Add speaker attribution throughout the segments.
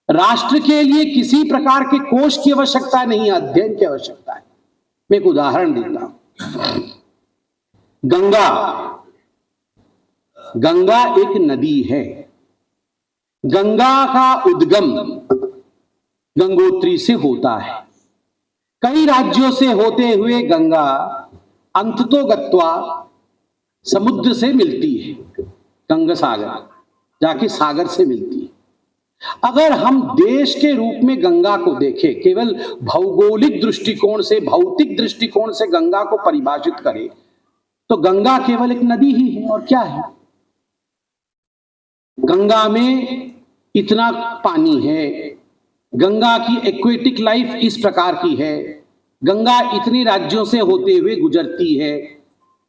Speaker 1: राष्ट्र के लिए किसी प्रकार के कोष की आवश्यकता नहीं, अध्ययन की आवश्यकता है। मैं एक उदाहरण देता हूं। गंगा, गंगा एक नदी है। गंगा का उद्गम गंगोत्री से होता है। कई राज्यों से होते हुए गंगा अंततोगत्वा समुद्र से मिलती है, गंगा सागर जाके सागर से मिलती है। अगर हम देश के रूप में गंगा को देखें, केवल भौगोलिक दृष्टिकोण से, भौतिक दृष्टिकोण से गंगा को परिभाषित करें, तो गंगा केवल एक नदी ही है। और क्या है? गंगा में इतना पानी है, गंगा की एक्वेटिक लाइफ इस प्रकार की है, गंगा इतने राज्यों से होते हुए गुजरती है,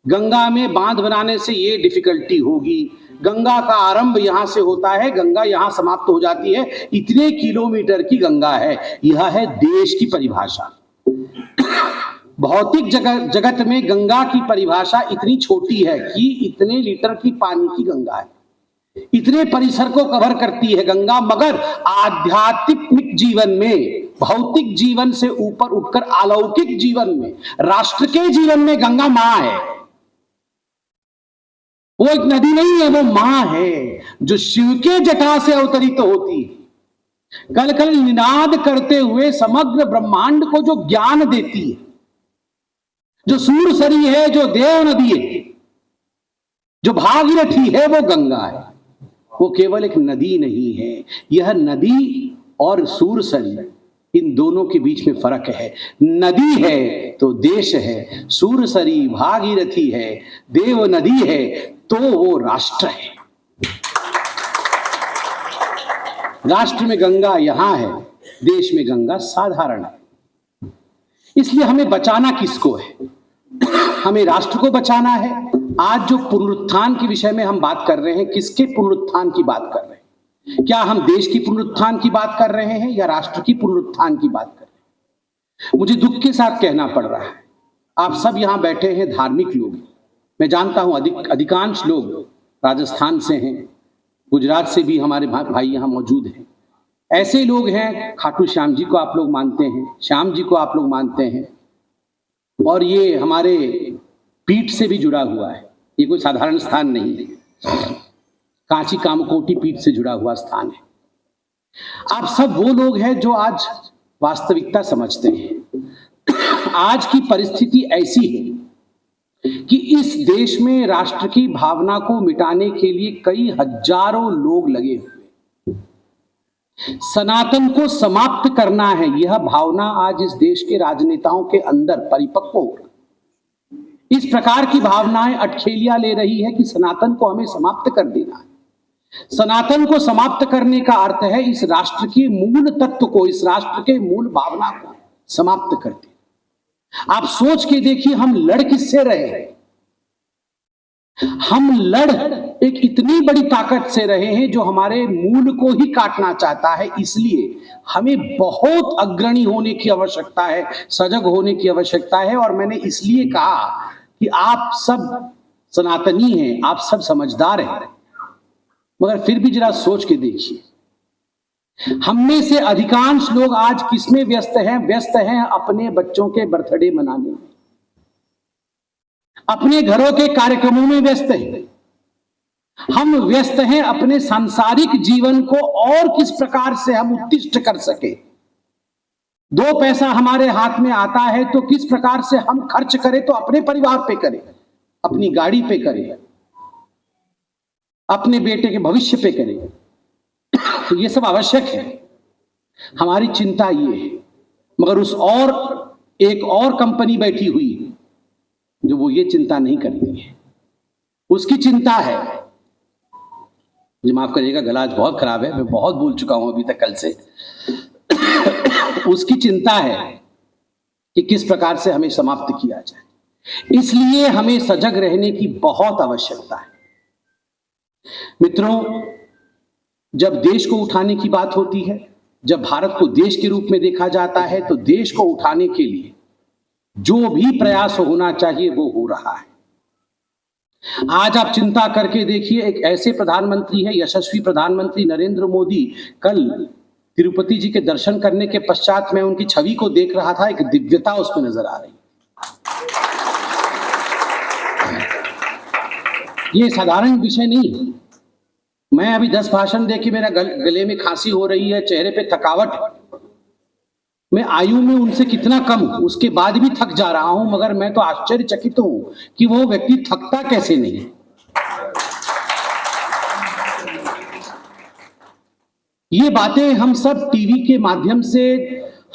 Speaker 1: गंगा में बांध बनाने से ये डिफिकल्टी होगी, गंगा का आरंभ यहां से होता है, गंगा यहां समाप्त हो जाती है, इतने किलोमीटर की गंगा है। यह है देश की परिभाषा। भौतिक जगत में गंगा की परिभाषा इतनी छोटी है कि इतने लीटर की पानी की गंगा है, इतने परिसर को कवर करती है गंगा। मगर आध्यात्मिक जीवन में, भौतिक जीवन से ऊपर उठकर अलौकिक जीवन में, राष्ट्र के जीवन में गंगा मां है। वो एक नदी नहीं है, वो मां है जो शिव के जटा से अवतरित होती है, कल कल निनाद करते हुए समग्र ब्रह्मांड को जो ज्ञान देती है, जो सूरसरी है, जो देव नदी है, जो भागीरथी है, वो गंगा है। वो केवल एक नदी नहीं है। यह नदी और सूरसरी, इन दोनों के बीच में फर्क है। नदी है तो देश है, सूरसरी भागीरथी है, देव नदी है तो वो राष्ट्र है। राष्ट्र में गंगा यहां है, देश में गंगा साधारण है। इसलिए हमें बचाना किसको है? हमें राष्ट्र को बचाना है। आज जो पुनरुत्थान के विषय में हम बात कर रहे हैं, किसके पुनरुत्थान की बात कर रहे हैं? क्या हम देश की पुनरुत्थान की बात कर रहे हैं या राष्ट्र की पुनरुत्थान की बात कर रहे हैं? मुझे दुख के साथ कहना पड़ रहा है, आप सब यहां बैठे हैं धार्मिक लोग। मैं जानता हूं अधिकांश लोग राजस्थान से हैं, गुजरात से भी हमारे भाई यहां मौजूद हैं। ऐसे लोग हैं, खाटू श्याम जी को आप लोग मानते हैं, श्याम जी को आप लोग मानते हैं, और ये हमारे पीठ से भी जुड़ा हुआ है। ये कोई साधारण स्थान नहीं है, कांची कामकोटी पीठ से जुड़ा हुआ स्थान है। आप सब वो लोग हैं जो आज वास्तविकता समझते हैं। आज की परिस्थिति ऐसी है कि इस देश में राष्ट्र की भावना को मिटाने के लिए कई हजारों लोग लगे हुए। सनातन को समाप्त करना है, यह भावना आज इस देश के राजनेताओं के अंदर परिपक्व हो रही। इस प्रकार की भावनाएं अटखेलियां ले रही है कि सनातन को हमें समाप्त कर देना है। सनातन को समाप्त करने का अर्थ है इस राष्ट्र के मूल तत्व को, इस राष्ट्र के मूल भावना को समाप्त कर देना। आप सोच के देखिए, हम लड़ किससे रहे हैं? हम लड़ एक इतनी बड़ी ताकत से रहे हैं जो हमारे मूल को ही काटना चाहता है। इसलिए हमें बहुत अग्रणी होने की आवश्यकता है, सजग होने की आवश्यकता है। और मैंने इसलिए कहा कि आप सब सनातनी हैं, आप सब समझदार हैं, मगर फिर भी जरा सोच के देखिए, हम में से अधिकांश लोग आज किसमें व्यस्त हैं? व्यस्त हैं अपने बच्चों के बर्थडे मनाने में, अपने घरों के कार्यक्रमों में व्यस्त हैं। हम व्यस्त हैं अपने सांसारिक जीवन को और किस प्रकार से हम उत्कृष्ट कर सके। दो पैसा हमारे हाथ में आता है तो किस प्रकार से हम खर्च करें, तो अपने परिवार पे करें, अपनी गाड़ी पे करें, अपने बेटे के भविष्य पे करें। तो ये सब आवश्यक है, हमारी चिंता ये है। मगर एक और कंपनी बैठी हुई है जो वो ये चिंता नहीं करती है। उसकी चिंता है, मुझे माफ करिएगा गला आज बहुत खराब है, मैं बहुत बोल चुका हूं अभी तक कल से। उसकी चिंता है कि किस प्रकार से हमें समाप्त किया जाए। इसलिए हमें सजग रहने की बहुत आवश्यकता है। मित्रों, जब देश को उठाने की बात होती है, जब भारत को देश के रूप में देखा जाता है, तो देश को उठाने के लिए जो भी प्रयास होना चाहिए वो हो रहा है। आज आप चिंता करके देखिए, एक ऐसे प्रधानमंत्री है, यशस्वी प्रधानमंत्री नरेंद्र मोदी, कल तिरुपति जी के दर्शन करने के पश्चात मैं उनकी छवि को देख रहा था, एक दिव्यता उसमें नजर आ रही। ये साधारण विषय नहीं है। मैं अभी 10 भाषण दे के मेरा गले में खांसी हो रही है, चेहरे पे थकावट, मैं आयु में उनसे कितना कम हूं, उसके बाद भी थक जा रहा हूं, मगर मैं तो आश्चर्यचकित हूं कि वो व्यक्ति थकता कैसे नहीं। ये बातें हम सब टीवी के माध्यम से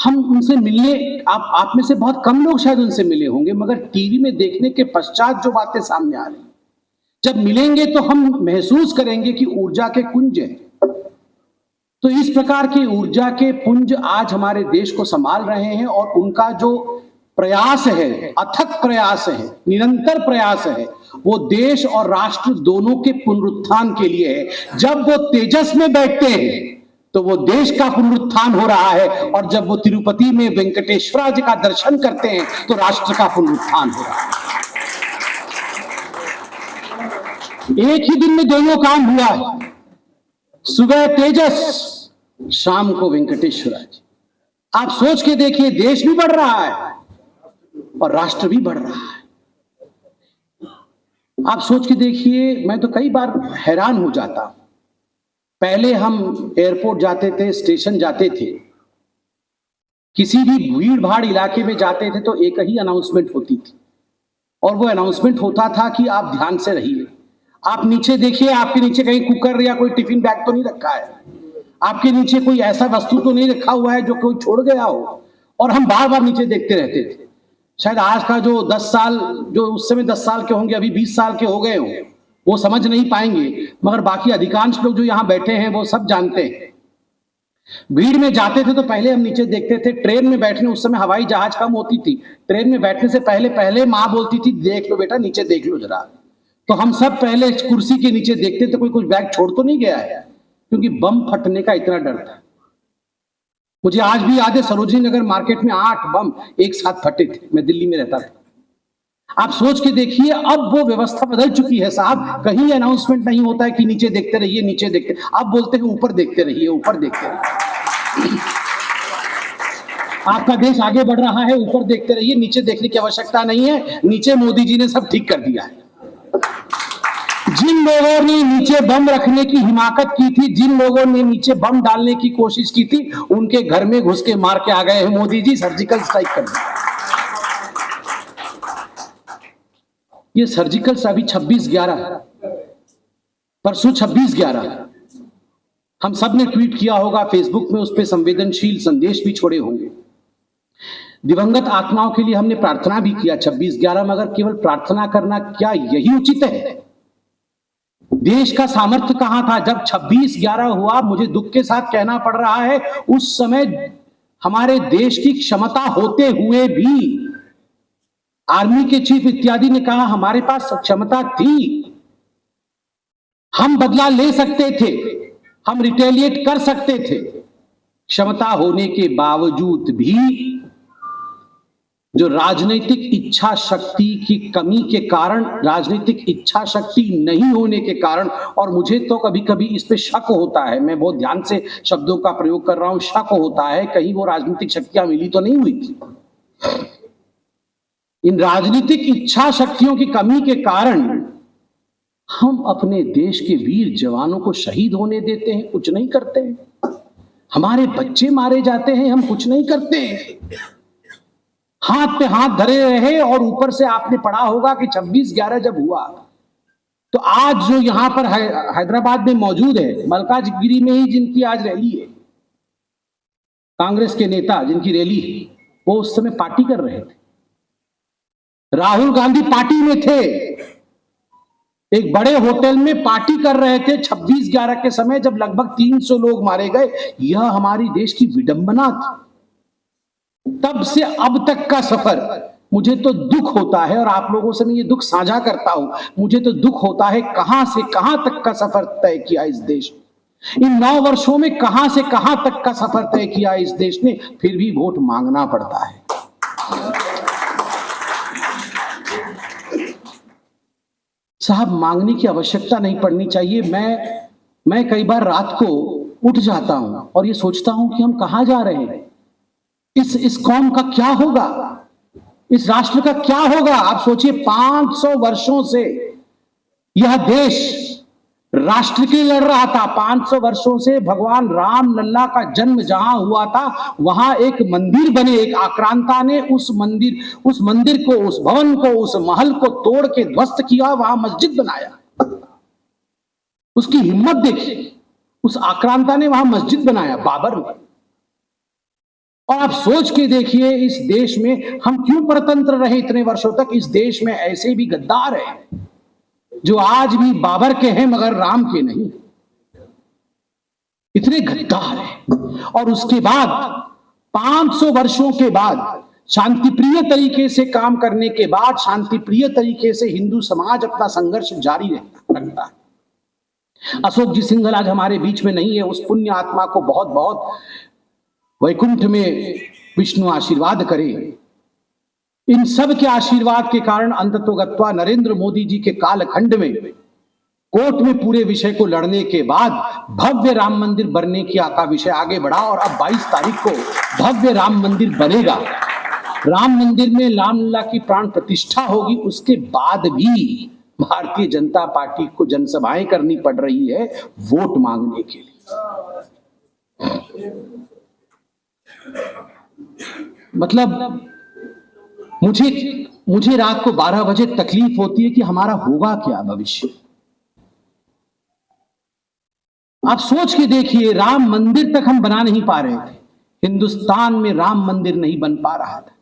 Speaker 1: हम उनसे मिलने, आप में से बहुत कम लोग शायद उनसे मिले होंगे, मगर टीवी में देखने के पश्चात जो बातें सामने आ रही, जब मिलेंगे तो हम महसूस करेंगे कि ऊर्जा के कुंज है। तो इस प्रकार के ऊर्जा के पुंज आज हमारे देश को संभाल रहे हैं, और उनका जो प्रयास है, अथक प्रयास है, निरंतर प्रयास है, वो देश और राष्ट्र दोनों के पुनरुत्थान के लिए है। जब वो तेजस में बैठते हैं तो वो देश का पुनरुत्थान हो रहा है, और जब वो तिरुपति में वेंकटेश्वर जी का दर्शन करते हैं तो राष्ट्र का पुनरुत्थान हो रहा है। एक ही दिन में दोनों काम हुआ है, सुबह तेजस, शाम को वेंकटेश्वर जी। आप सोच के देखिए, देश भी बढ़ रहा है और राष्ट्र भी बढ़ रहा है। आप सोच के देखिए, मैं तो कई बार हैरान हो जाता। पहले हम एयरपोर्ट जाते थे, स्टेशन जाते थे, किसी भी भीड़ भाड़ इलाके में जाते थे तो एक ही अनाउंसमेंट होती थी, और वो अनाउंसमेंट होता था कि आप ध्यान से रहिए। आप नीचे देखिए, आपके नीचे कहीं कुकर या कोई टिफिन बैग तो नहीं रखा है, आपके नीचे कोई ऐसा वस्तु तो नहीं रखा हुआ है जो कोई छोड़ गया हो। और हम बार बार नीचे देखते रहते थे। शायद आज का जो 10 साल, जो उस समय 10 साल के होंगे, अभी 20 साल के हो गए हो, वो समझ नहीं पाएंगे, मगर बाकी अधिकांश लोग जो यहाँ बैठे हैं वो सब जानते हैं। भीड़ में जाते थे तो पहले हम नीचे देखते थे। ट्रेन में बैठने, उस समय हवाई जहाज कम होती थी, ट्रेन में बैठने से पहले माँ बोलती थी, देख लो बेटा, नीचे देख लो जरा। तो हम सब पहले कुर्सी के नीचे देखते थे, कोई कुछ बैग छोड़ तो नहीं गया है, क्योंकि बम फटने का इतना डर था। मुझे आज भी याद है, सरोजनी नगर मार्केट में 8 बम एक साथ फटे थे। मैं दिल्ली में रहता था। आप सोच के देखिए, अब वो व्यवस्था बदल चुकी है साहब। कहीं अनाउंसमेंट नहीं होता है कि नीचे देखते रहिए, नीचे देखते, अब बोलते हैं ऊपर देखते रहिए, ऊपर देखते रहिए। आपका देश आगे बढ़ रहा है, ऊपर देखते रहिए, नीचे देखने की आवश्यकता नहीं है। नीचे मोदी जी ने सब ठीक कर दिया है। जिन लोगों ने नीचे बम रखने की हिमाकत की थी, जिन लोगों ने नीचे बम डालने की कोशिश की थी, उनके घर में घुस के मार के आ गए हैं मोदी जी, सर्जिकल स्ट्राइक कर दिया। ये सर्जिकल अभी 26/11, परसों 26/11, हम सब ने ट्वीट किया होगा, फेसबुक में उस पर संवेदनशील संदेश भी छोड़े होंगे। दिवंगत आत्माओं के लिए हमने प्रार्थना भी किया 26/11, मगर केवल प्रार्थना करना क्या यही उचित है? देश का सामर्थ्य कहां था जब 26/11 हुआ? मुझे दुख के साथ कहना पड़ रहा है, उस समय हमारे देश की क्षमता होते हुए भी आर्मी के चीफ इत्यादि ने कहा हमारे पास क्षमता थी, हम बदला ले सकते थे, हम रिटेलिएट कर सकते थे। क्षमता होने के बावजूद भी जो राजनीतिक इच्छा शक्ति की कमी के कारण, राजनीतिक इच्छा शक्ति नहीं होने के कारण, और मुझे तो कभी कभी इस पे शक होता है, मैं बहुत ध्यान से शब्दों का प्रयोग कर रहा हूं, शक होता है कहीं वो राजनीतिक शक्तियां मिली तो नहीं हुई थी। इन राजनीतिक इच्छा शक्तियों की कमी के कारण हम अपने देश के वीर जवानों को शहीद होने देते हैं, कुछ नहीं करते हैं। हमारे बच्चे मारे जाते हैं, हम कुछ नहीं करते हैं। हाथ पे हाथ धरे रहे, और ऊपर से आपने पढ़ा होगा कि 26/11 जब हुआ तो आज जो यहां पर हैदराबाद में मौजूद है, मलकाजगिरी में ही जिनकी आज रैली है, कांग्रेस के नेता जिनकी रैली है, वो उस समय पार्टी कर रहे थे। राहुल गांधी पार्टी में थे, एक बड़े होटल में पार्टी कर रहे थे 26/11 के समय, जब लगभग 300 लोग मारे गए। यह हमारी देश की विडंबना थी। तब से अब तक का सफर, मुझे तो दुख होता है, और आप लोगों से मैं ये दुख साझा करता हूं, मुझे तो दुख होता है कहां से कहां तक का सफर तय किया इस देश ने। इन 9 वर्षों में कहां से कहां तक का सफर तय किया इस देश ने, फिर भी वोट मांगना पड़ता है। साहब, मांगने की आवश्यकता नहीं पड़नी चाहिए। मैं कई बार रात को उठ जाता हूं और ये सोचता हूं कि हम कहां जा रहे हैं, इस कौम का क्या होगा, इस राष्ट्र का क्या होगा। आप सोचिए 500 वर्षों से यह देश राष्ट्र के लड़ रहा था। 500 वर्षों से भगवान राम लल्ला का जन्म जहां हुआ था वहां एक मंदिर बने, एक आक्रांता ने उस मंदिर को, उस भवन को, उस महल को तोड़ के ध्वस्त किया, वहां मस्जिद बनाया। उसकी हिम्मत देखिए, उस आक्रांता ने वहां मस्जिद बनाया, बाबर ने। और आप सोच के देखिए इस देश में हम क्यों परतंत्र रहे इतने वर्षों तक। इस देश में ऐसे भी गद्दार हैं जो आज भी बाबर के हैं मगर राम के नहीं, इतने गद्दार हैं। और उसके बाद 500 वर्षों के बाद शांतिप्रिय तरीके से काम करने के बाद शांतिप्रिय तरीके से हिंदू समाज अपना संघर्ष जारी रखता है। अशोक जी सिंघल आज हमारे बीच में नहीं है, उस पुण्य आत्मा को बहुत बहुत वैकुंठ में विष्णु आशीर्वाद करे। इन सब के आशीर्वाद के कारण अंततोगत्वा नरेंद्र मोदी जी के कालखंड में कोर्ट में पूरे विषय को लड़ने के बाद भव्य राम मंदिर बनने का विषय आगे बढ़ा और अब 22 तारीख को भव्य राम मंदिर बनेगा। राम मंदिर में रामलला की प्राण प्रतिष्ठा होगी। उसके बाद भी भारतीय जनता पार्टी को जनसभाएं करनी पड़ रही है वोट मांगने के लिए। मतलब मुझे रात को 12 बजे तकलीफ होती है कि हमारा होगा क्या भविष्य। आप सोच के देखिए, राम मंदिर तक हम बना नहीं पा रहे थे, हिंदुस्तान में राम मंदिर नहीं बन पा रहा था,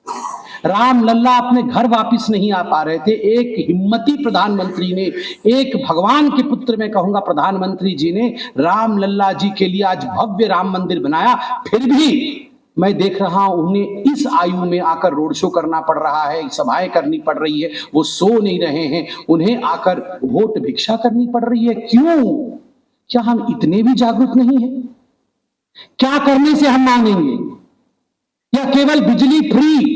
Speaker 1: राम लल्ला अपने घर वापस नहीं आ पा रहे थे। एक हिम्मती प्रधानमंत्री ने, एक भगवान के पुत्र मैं कहूंगा प्रधानमंत्री जी ने राम लल्ला जी के लिए आज भव्य राम मंदिर बनाया। फिर भी मैं देख रहा हूं उन्हें इस आयु में आकर रोड शो करना पड़ रहा है, सभाएं करनी पड़ रही है, वो सो नहीं रहे हैं, उन्हें आकर वोट भिक्षा करनी पड़ रही है। क्यों? क्या हम इतने भी जागरूक नहीं हैं? क्या करने से हम मांगेंगे? या केवल बिजली फ्री?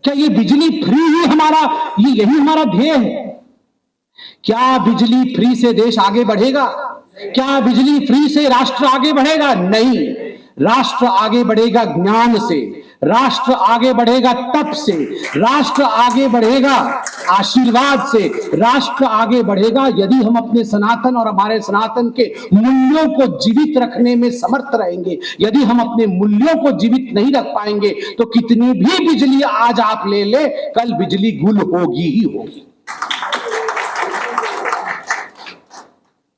Speaker 1: क्या ये बिजली फ्री ही यही हमारा ध्येय है? क्या बिजली फ्री से देश आगे बढ़ेगा? क्या बिजली फ्री से राष्ट्र आगे बढ़ेगा? नहीं, राष्ट्र आगे बढ़ेगा ज्ञान से, राष्ट्र आगे बढ़ेगा तप से, राष्ट्र आगे बढ़ेगा आशीर्वाद से, राष्ट्र आगे बढ़ेगा यदि हम अपने सनातन और हमारे सनातन के मूल्यों को जीवित रखने में समर्थ रहेंगे। यदि हम अपने मूल्यों को जीवित नहीं रख पाएंगे तो कितनी भी बिजली आज आप ले ले, कल बिजली गुल होगी ही होगी।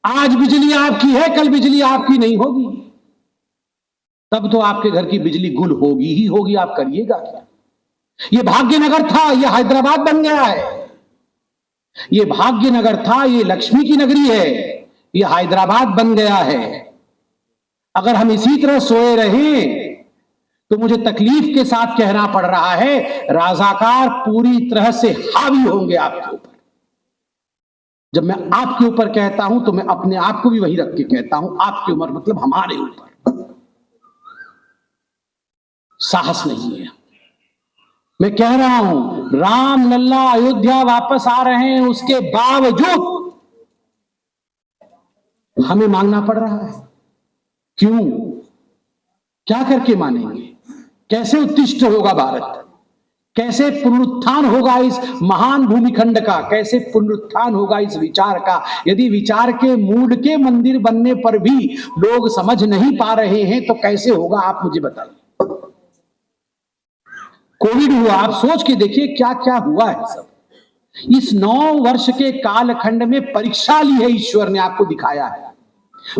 Speaker 1: आज बिजली आपकी है, कल बिजली आपकी नहीं होगी, तब तो आपके घर की बिजली गुल होगी ही होगी। आप करिएगा क्या? ये भाग्यनगर था, ये हैदराबाद बन गया है। ये भाग्यनगर था, ये लक्ष्मी की नगरी है, ये हैदराबाद बन गया है। अगर हम इसी तरह सोए रहें तो मुझे तकलीफ के साथ कहना पड़ रहा है, राजाकार पूरी तरह से हावी होंगे आपके ऊपर। जब मैं आपके ऊपर कहता हूं तो मैं अपने आप को भी वही रख के कहता हूं, आपके ऊपर मतलब हमारे ऊपर साहस नहीं है। मैं कह रहा हूं राम लल्ला अयोध्या वापस आ रहे हैं, उसके बावजूद हमें मांगना पड़ रहा है। क्यों? क्या करके मानेंगे? कैसे उत्तिष्ठ होगा भारत? कैसे पुनरुत्थान होगा इस महान भूमिखंड का? कैसे पुनरुत्थान होगा इस विचार का? यदि विचार के मूड के मंदिर बनने पर भी लोग समझ नहीं पा रहे हैं तो कैसे होगा? आप मुझे बताइए। कोविड हुआ, आप सोच के देखिए क्या क्या हुआ है सब। इस 9 वर्ष के कालखंड में परीक्षा ली है ईश्वर ने, आपको दिखाया है।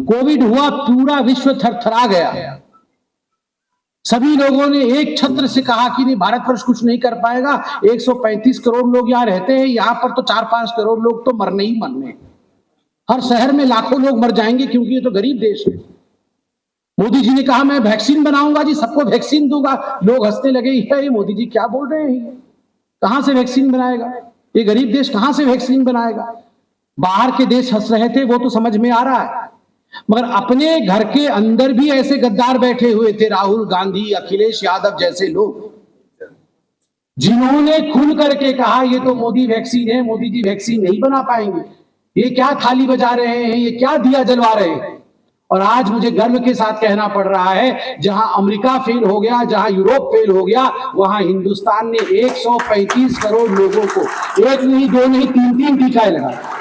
Speaker 1: कोविड हुआ, पूरा विश्व थरथरा गया। सभी लोगों ने एक छत्र से कहा कि नहीं, भारतवर्ष कुछ नहीं कर पाएगा। 135 करोड़ लोग यहां रहते हैं, यहां पर तो 4-5 करोड़ लोग तो मरने ही मरने। हर शहर में लाखों लोग मर जाएंगे क्योंकि ये तो गरीब देश है। मोदी जी ने कहा मैं वैक्सीन बनाऊंगा जी, सबको वैक्सीन दूंगा। लोग हंसने लगे, ये मोदी जी क्या बोल रहे हैं, कहां से वैक्सीन बनाएगा? ये गरीब देश कहां से वैक्सीन बनाएगा? बाहर के देश हंस रहे थे, वो तो समझ में आ रहा है, मगर अपने घर के अंदर भी ऐसे गद्दार बैठे हुए थे, राहुल गांधी, अखिलेश यादव जैसे लोग, जिन्होंने खुल करके कहा ये तो मोदी वैक्सीन है, मोदी जी वैक्सीन नहीं बना पाएंगे, ये क्या थाली बजा रहे हैं, ये क्या दिया जलवा रहे हैं। और आज मुझे गर्व के साथ कहना पड़ रहा है, जहां अमेरिका फेल हो गया, जहां यूरोप फेल हो गया, वहां हिंदुस्तान ने 135 करोड़ लोगों को एक नहीं, दो नहीं, तीन टीकाएं लगाई।